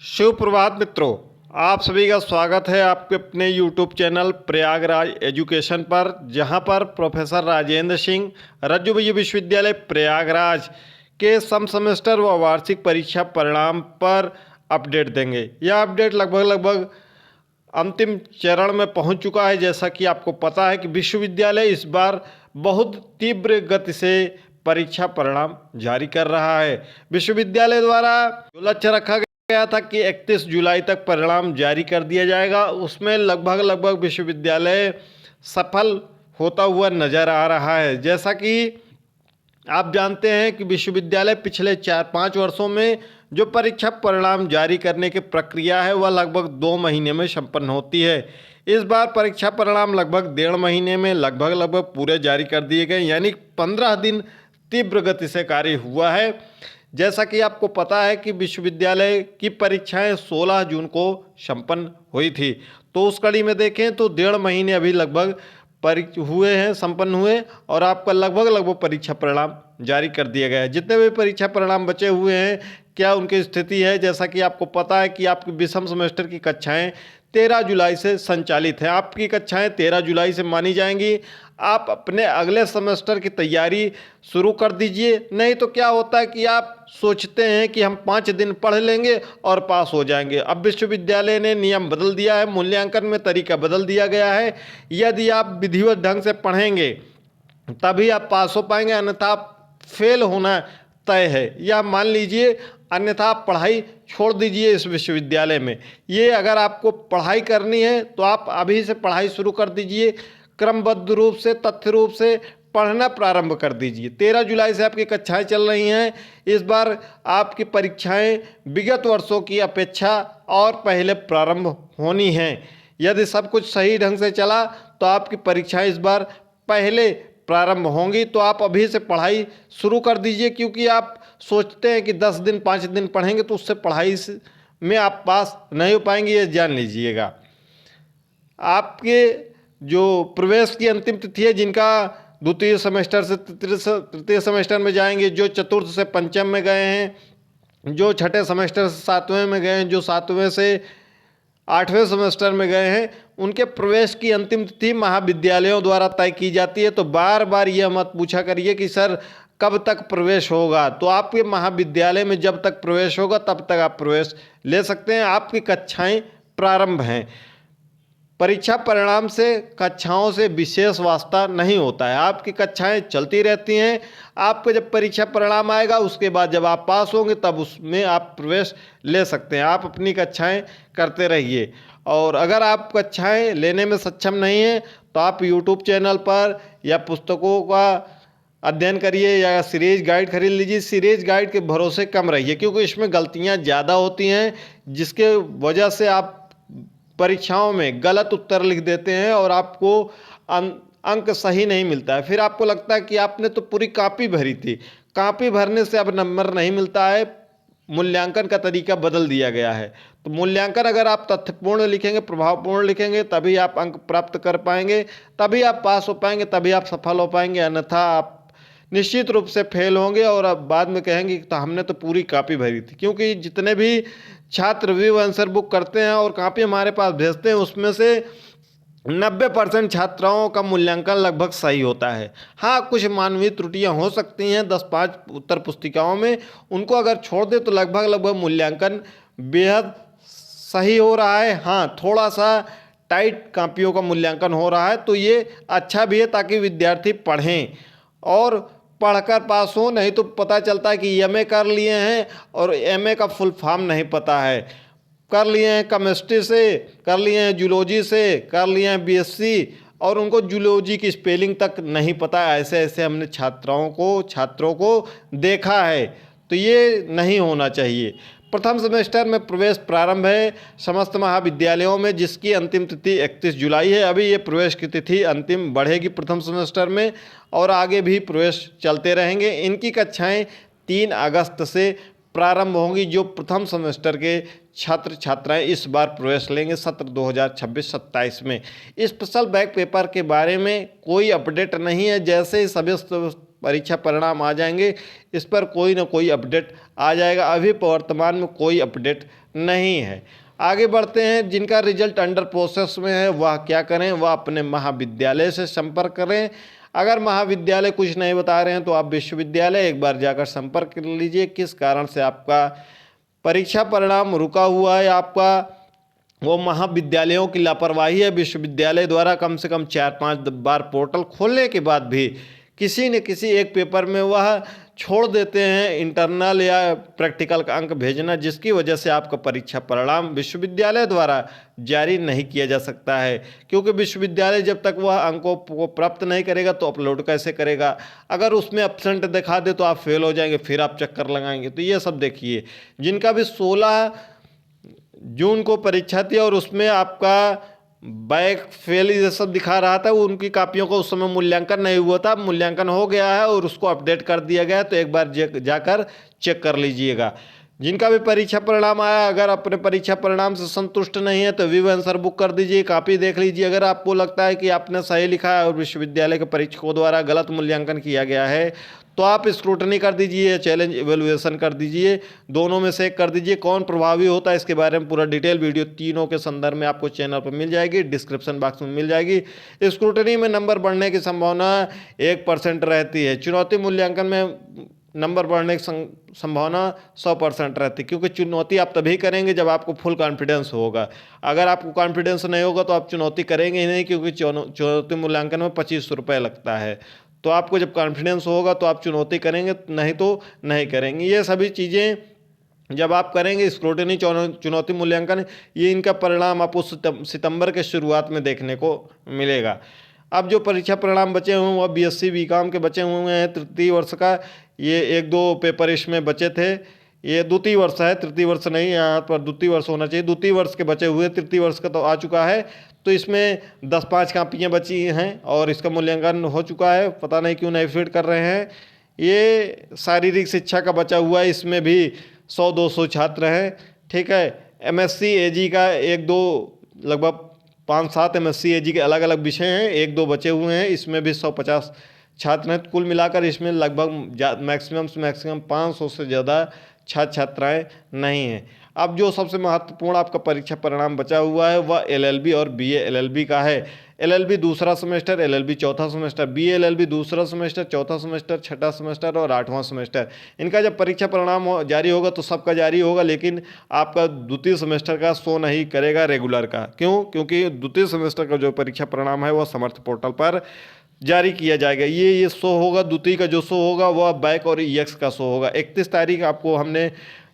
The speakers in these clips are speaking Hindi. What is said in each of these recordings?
शुभ प्रभात मित्रों, आप सभी का स्वागत है आपके अपने YouTube चैनल प्रयागराज एजुकेशन पर, जहां पर प्रोफेसर राजेंद्र सिंह रज्जु विश्वविद्यालय प्रयागराज के सम सेमेस्टर व वार्षिक परीक्षा परिणाम पर अपडेट देंगे। यह अपडेट लगभग अंतिम चरण में पहुंच चुका है। जैसा कि आपको पता है कि विश्वविद्यालय इस बार बहुत तीव्र गति से परीक्षा परिणाम जारी कर रहा है। विश्वविद्यालय द्वारा जो लक्ष्य रखा गया था कि 31 जुलाई तक परिणाम जारी कर दिया जाएगा, उसमें लगभग विश्वविद्यालय सफल होता हुआ नजर आ रहा है। जैसा कि आप जानते हैं कि विश्वविद्यालय पिछले 4-5 वर्षों में जो परीक्षा परिणाम जारी करने की प्रक्रिया है वह लगभग 2 महीने में संपन्न होती है। इस बार परीक्षा परिणाम लगभग 1.5 महीने में लगभग पूरे जारी कर दिए गए, यानी 15 दिन तीव्र गति से कार्य हुआ है। जैसा कि आपको पता है कि विश्वविद्यालय की परीक्षाएं 16 जून को संपन्न हुई थी, तो उस कड़ी में देखें तो 1.5 महीने अभी लगभग संपन्न हुए और आपका लगभग परीक्षा परिणाम जारी कर दिया गया है। जितने भी परीक्षा परिणाम बचे हुए हैं, क्या उनकी स्थिति है, जैसा कि आपको पता है कि आपकी विषम सेमेस्टर की कक्षाएं 13 जुलाई से संचालित हैं। आपकी कक्षाएं 13 जुलाई से मानी जाएंगी। आप अपने अगले सेमेस्टर की तैयारी शुरू कर दीजिए। नहीं तो क्या होता है कि आप सोचते हैं कि हम 5 दिन पढ़ लेंगे और पास हो जाएंगे। अब विश्वविद्यालय ने नियम बदल दिया है, मूल्यांकन में तरीका बदल दिया गया है। यदि आप विधिवत ढंग से पढ़ेंगे तभी आप पास हो पाएंगे, अन्यथा आप फेल होना तय है। यह मान लीजिए, अन्यथा आप पढ़ाई छोड़ दीजिए इस विश्वविद्यालय में। ये अगर आपको पढ़ाई करनी है तो आप अभी से पढ़ाई शुरू कर दीजिए, क्रमबद्ध रूप से, तथ्य रूप से पढ़ना प्रारंभ कर दीजिए। 13 जुलाई से आपकी कक्षाएं चल रही हैं। इस बार आपकी परीक्षाएं विगत वर्षों की अपेक्षा और पहले प्रारंभ होनी हैं। यदि सब कुछ सही ढंग से चला तो आपकी परीक्षाएं इस बार पहले प्रारंभ होंगी। तो आप अभी से पढ़ाई शुरू कर दीजिए, क्योंकि आप सोचते हैं कि 10 दिन 5 दिन पढ़ेंगे तो उससे पढ़ाई में आप पास नहीं हो पाएंगे, ये जान लीजिएगा। आपके जो प्रवेश की अंतिम तिथि है, जिनका द्वितीय सेमेस्टर से तृतीय सेमेस्टर में जाएंगे, जो चतुर्थ से पंचम में गए हैं, जो छठे सेमेस्टर से 7वें में गए हैं, जो 7वें से 8वें सेमेस्टर में गए हैं, उनके प्रवेश की अंतिम तिथि महाविद्यालयों द्वारा तय की जाती है। तो बार बार यह मत पूछा करिए कि सर कब तक प्रवेश होगा। तो आपके महाविद्यालय में जब तक प्रवेश होगा तब तक आप प्रवेश ले सकते हैं। आपकी कक्षाएं प्रारंभ हैं। परीक्षा परिणाम से कक्षाओं से विशेष वास्ता नहीं होता है। आपकी कक्षाएं चलती रहती हैं। आपका जब परीक्षा परिणाम आएगा उसके बाद जब आप पास होंगे तब उसमें आप प्रवेश ले सकते हैं। आप अपनी कक्षाएं करते रहिए, और अगर आप कक्षाएं लेने में सक्षम नहीं हैं तो आप YouTube चैनल पर या पुस्तकों का अध्ययन करिए या सीरीज गाइड खरीद लीजिए। सीरीज गाइड के भरोसे कम रहिए, क्योंकि इसमें गलतियां ज़्यादा होती हैं, जिसके वजह से आप परीक्षाओं में गलत उत्तर लिख देते हैं और आपको अंक सही नहीं मिलता है। फिर आपको लगता है कि आपने तो पूरी कॉपी भरी थी। कॉपी भरने से अब नंबर नहीं मिलता है, मूल्यांकन का तरीका बदल दिया गया है। तो मूल्यांकन अगर आप तथ्यपूर्ण लिखेंगे, प्रभावपूर्ण लिखेंगे, तभी आप अंक प्राप्त कर पाएंगे, तभी आप पास हो पाएंगे, तभी आप सफल हो पाएंगे। अन्यथा आप निश्चित रूप से फेल होंगे और अब बाद में कहेंगे कि तो हमने तो पूरी कॉपी भरी थी। क्योंकि जितने भी छात्र रिव्यू आंसर बुक करते हैं और कॉपी हमारे पास भेजते हैं, उसमें से 90% छात्राओं का मूल्यांकन लगभग सही होता है। हाँ, कुछ मानवीय त्रुटियां हो सकती हैं 10-5 उत्तर पुस्तिकाओं में, उनको अगर छोड़ दे तो लगभग मूल्यांकन बेहद सही हो रहा है। हाँ, थोड़ा सा टाइट कॉपियों का मूल्यांकन हो रहा है, तो ये अच्छा भी है ताकि विद्यार्थी पढ़ें और पढ़कर पास हो। नहीं तो पता चलता है कि एमए कर लिए हैं और एमए का फुल फॉर्म नहीं पता है, कर लिए हैं केमिस्ट्री से, कर लिए हैं जूलॉजी से, कर लिए हैं बीएससी, और उनको जूलॉजी की स्पेलिंग तक नहीं पता। ऐसे हमने छात्रों को देखा है। तो ये नहीं होना चाहिए। प्रथम सेमेस्टर में प्रवेश प्रारंभ है समस्त महाविद्यालयों में, जिसकी अंतिम तिथि 31 जुलाई है। अभी ये प्रवेश की तिथि अंतिम बढ़ेगी प्रथम सेमेस्टर में, और आगे भी प्रवेश चलते रहेंगे। इनकी कक्षाएं 3 अगस्त से प्रारंभ होंगी। जो प्रथम सेमेस्टर के छात्र छात्राएं इस बार प्रवेश लेंगे सत्र 2026-27 में। स्पेशल बैक पेपर के बारे में कोई अपडेट नहीं है। जैसे ही सभी परीक्षा परिणाम आ जाएंगे, इस पर कोई ना कोई अपडेट आ जाएगा। अभी वर्तमान में कोई अपडेट नहीं है। आगे बढ़ते हैं। जिनका रिजल्ट अंडर प्रोसेस में है वह क्या करें, वह अपने महाविद्यालय से संपर्क करें। अगर महाविद्यालय कुछ नहीं बता रहे हैं तो आप विश्वविद्यालय एक बार जाकर संपर्क कर लीजिए, किस कारण से आपका परीक्षा परिणाम रुका हुआ है। आपका वो महाविद्यालयों की लापरवाही है। विश्वविद्यालय द्वारा कम से कम 4-5 बार पोर्टल खोलने के बाद भी किसी न किसी एक पेपर में वह छोड़ देते हैं इंटरनल या प्रैक्टिकल का अंक भेजना, जिसकी वजह से आपका परीक्षा परिणाम विश्वविद्यालय द्वारा जारी नहीं किया जा सकता है। क्योंकि विश्वविद्यालय जब तक वह अंकों को प्राप्त नहीं करेगा तो अपलोड कैसे करेगा। अगर उसमें एब्सेंट दिखा दे तो आप फेल हो जाएंगे, फिर आप चक्कर लगाएंगे। तो ये सब देखिए। जिनका भी 16 जून को परीक्षा थी और उसमें आपका बैक फेल ये सब दिखा रहा था, वो उनकी कापियों को उस समय मूल्यांकन नहीं हुआ था। मूल्यांकन हो गया है और उसको अपडेट कर दिया गया है, तो एक बार जाकर चेक कर लीजिएगा। जिनका भी परीक्षा परिणाम आया, अगर अपने परीक्षा परिणाम से संतुष्ट नहीं है तो विव आंसर बुक कर दीजिए, कॉपी देख लीजिए। अगर आपको लगता है कि आपने सही लिखा है और विश्वविद्यालय के परीक्षकों द्वारा गलत मूल्यांकन किया गया है तो आप स्क्रूटनी कर दीजिए, चैलेंज इवेलुएशन कर दीजिए, दोनों में से एक कर दीजिए। कौन प्रभावी होता है इसके बारे में पूरा डिटेल वीडियो तीनों के संदर्भ में आपको चैनल पर मिल जाएगी, डिस्क्रिप्शन बॉक्स में मिल जाएगी। स्क्रूटनी में नंबर बढ़ने की संभावना 1% रहती है। चुनौती मूल्यांकन में नंबर बढ़ने की संभावना 100% रहती है, क्योंकि चुनौती आप तभी करेंगे जब आपको फुल कॉन्फिडेंस होगा। अगर आपको कॉन्फिडेंस नहीं होगा तो आप चुनौती करेंगे ही नहीं, क्योंकि चुनौती मूल्यांकन में 2500 रुपये लगता है। तो आपको जब कॉन्फिडेंस होगा तो आप चुनौती करेंगे, नहीं तो नहीं करेंगे। ये सभी चीज़ें जब आप करेंगे, स्क्रूटनी, चुनौती मूल्यांकन, ये इनका परिणाम आपको सितंबर के शुरुआत में देखने को मिलेगा। अब जो परीक्षा परिणाम बचे हुए हैं वह BSc BCom के बचे हुए हैं तृतीय वर्ष का। ये 1-2 पेपर इसमें बचे थे। ये द्वितीय वर्ष है, तृतीय वर्ष नहीं, यहाँ पर द्वितीय वर्ष होना चाहिए। द्वितीय वर्ष के बचे हुए, तृतीय वर्ष का तो आ चुका है। तो इसमें 10-5 कापियाँ बची हैं और इसका मूल्यांकन हो चुका है। पता नहीं क्यों नहीं फिट कर रहे हैं। ये शारीरिक शिक्षा का बचा हुआ है, इसमें भी 100-200 छात्र हैं। ठीक है। MSc AG का 1-2 लगभग 5-7 MSc AG के अलग अलग विषय हैं, 1-2 बचे हुए हैं। इसमें भी 150 छात्र हैं। कुल मिलाकर इसमें लगभग मैक्सिमम से मैक्सिमम 500 से ज़्यादा छात्र छात्राएँ नहीं हैं। अब जो सबसे महत्वपूर्ण आपका परीक्षा परिणाम बचा हुआ है वह LLB और BA LLB का है। LLB दूसरा सेमेस्टर, LLB चौथा सेमेस्टर, BA LLB दूसरा सेमेस्टर, चौथा सेमेस्टर, छठा सेमेस्टर और 8वां सेमेस्टर। इनका जब परीक्षा परिणाम जारी होगा तो सबका जारी होगा, लेकिन आपका द्वितीय सेमेस्टर का शो नहीं करेगा रेगुलर का। क्यों? क्योंकि द्वितीय सेमेस्टर का जो परीक्षा परिणाम है वह समर्थ पोर्टल पर जारी किया जाएगा। ये शो होगा। द्वितीय का जो शो होगा वह बैक और EX का शो होगा। 31 तारीख आपको हमने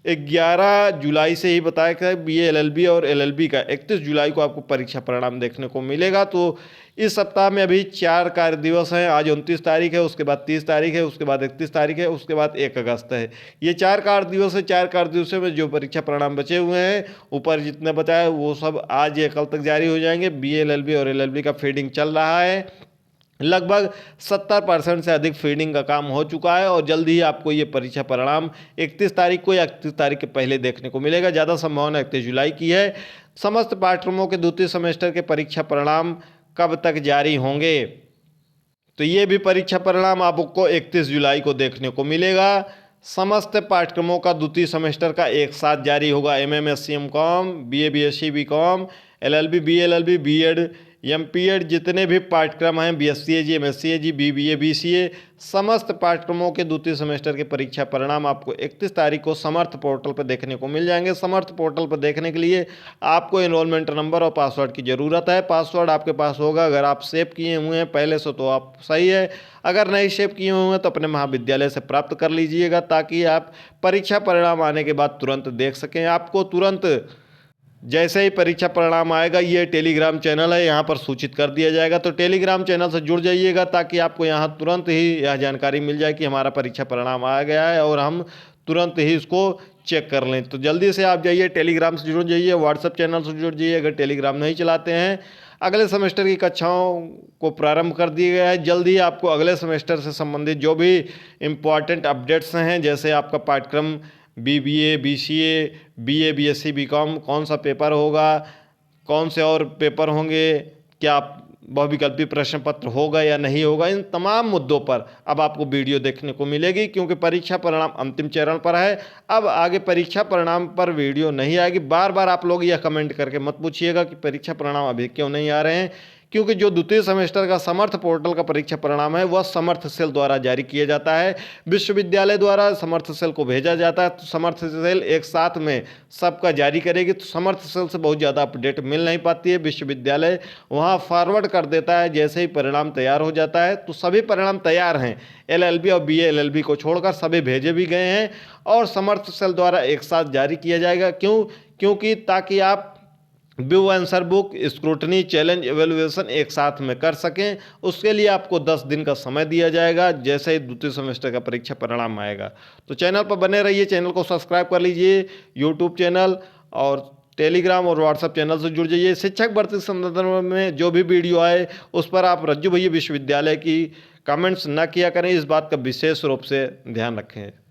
11 जुलाई से ही बताया कि BA LLB और LLB का 31 जुलाई को आपको परीक्षा परिणाम देखने को मिलेगा। तो इस सप्ताह में अभी 4 कार्य दिवस हैं। आज 29 तारीख है, उसके बाद 30 तारीख है, उसके बाद 31 तारीख है, उसके बाद 1 अगस्त है। ये 4 कार्य दिवस है। 4 कार्य दिवसों में जो परीक्षा परिणाम बचे हुए हैं, ऊपर जितने बताए वो सब आज या कल तक जारी हो जाएंगे। BA LLB और LLB का फीडिंग चल रहा है। लगभग 70% से अधिक फीडिंग का काम हो चुका है और जल्द ही आपको ये परीक्षा परिणाम 31 तारीख को या 31 तारीख के पहले देखने को मिलेगा। ज़्यादा संभावना 31 जुलाई की है। समस्त पाठ्यक्रमों के द्वितीय सेमेस्टर के परीक्षा परिणाम कब तक जारी होंगे, तो ये भी परीक्षा परिणाम आपको 31 जुलाई को देखने को मिलेगा। समस्त पाठ्यक्रमों का द्वितीय सेमेस्टर का एक साथ जारी होगा। MM SC MCom, BA BSc BCom, LLB BLLB B.Ed MPEd जितने भी पाठ्यक्रम हैं, BSc AG, MSc AG, BBA BCA, समस्त पाठ्यक्रमों के द्वितीय सेमेस्टर के परीक्षा परिणाम आपको 31 तारीख को समर्थ पोर्टल पर देखने को मिल जाएंगे। समर्थ पोर्टल पर देखने के लिए आपको एनरोलमेंट नंबर और पासवर्ड की ज़रूरत है। पासवर्ड आपके पास होगा, अगर आप सेव किए हुए हैं पहले से तो आप सही है, अगर नहीं सेव किए हुए हैं तो अपने महाविद्यालय से प्राप्त कर लीजिएगा, ताकि आप परीक्षा परिणाम आने के बाद तुरंत देख सकें। आपको तुरंत जैसे ही परीक्षा परिणाम आएगा, ये टेलीग्राम चैनल है, यहाँ पर सूचित कर दिया जाएगा। तो टेलीग्राम चैनल से जुड़ जाइएगा, ताकि आपको यहाँ तुरंत ही यह जानकारी मिल जाए कि हमारा परीक्षा परिणाम आ गया है और हम तुरंत ही इसको चेक कर लें। तो जल्दी से आप जाइए, टेलीग्राम से जुड़ जाइए, व्हाट्सएप चैनल से जुड़ जाइए अगर टेलीग्राम नहीं चलाते हैं। अगले सेमेस्टर की कक्षाओं को प्रारंभ कर दिया गया है। जल्द ही आपको अगले सेमेस्टर से संबंधित जो भी इम्पॉर्टेंट अपडेट्स हैं, जैसे आपका पाठ्यक्रम BBA BCA BA BSc BCom कौन सा पेपर होगा, कौन से और पेपर होंगे, क्या बहुविकल्पी प्रश्न पत्र होगा या नहीं होगा, इन तमाम मुद्दों पर अब आपको वीडियो देखने को मिलेगी, क्योंकि परीक्षा परिणाम अंतिम चरण पर है। अब आगे परीक्षा परिणाम पर वीडियो नहीं आएगी। बार बार आप लोग यह कमेंट करके मत पूछिएगा कि परीक्षा परिणाम अभी क्यों नहीं आ रहे हैं, क्योंकि जो द्वितीय सेमेस्टर का समर्थ पोर्टल का परीक्षा परिणाम है वह समर्थ सेल द्वारा जारी किया जाता है। विश्वविद्यालय द्वारा समर्थ सेल को भेजा जाता है, तो समर्थ सेल एक साथ में सबका जारी करेगी, तो समर्थ सेल से बहुत ज़्यादा अपडेट मिल नहीं पाती है। विश्वविद्यालय वहाँ फॉरवर्ड कर देता है, जैसे ही परिणाम तैयार हो जाता है। तो सभी परिणाम तैयार हैं, LLB और BA LLB को छोड़कर सभी भेजे भी गए हैं और समर्थ सेल द्वारा एक साथ जारी किया जाएगा। क्योंकि ताकि आप view answer book, scrutiny, challenge, evaluation एक साथ में कर सकें। उसके लिए आपको 10 दिन का समय दिया जाएगा जैसे ही द्वितीय सेमेस्टर का परीक्षा परिणाम आएगा। तो चैनल पर बने रहिए, चैनल को सब्सक्राइब कर लीजिए, यूट्यूब चैनल और टेलीग्राम और व्हाट्सएप चैनल से जुड़ जाइए। शिक्षक भर्ती संदर्भ में जो भी वीडियो आए उस पर आप रज्जू भैया विश्वविद्यालय की कमेंट्स न किया करें, इस बात का विशेष रूप से ध्यान रखें।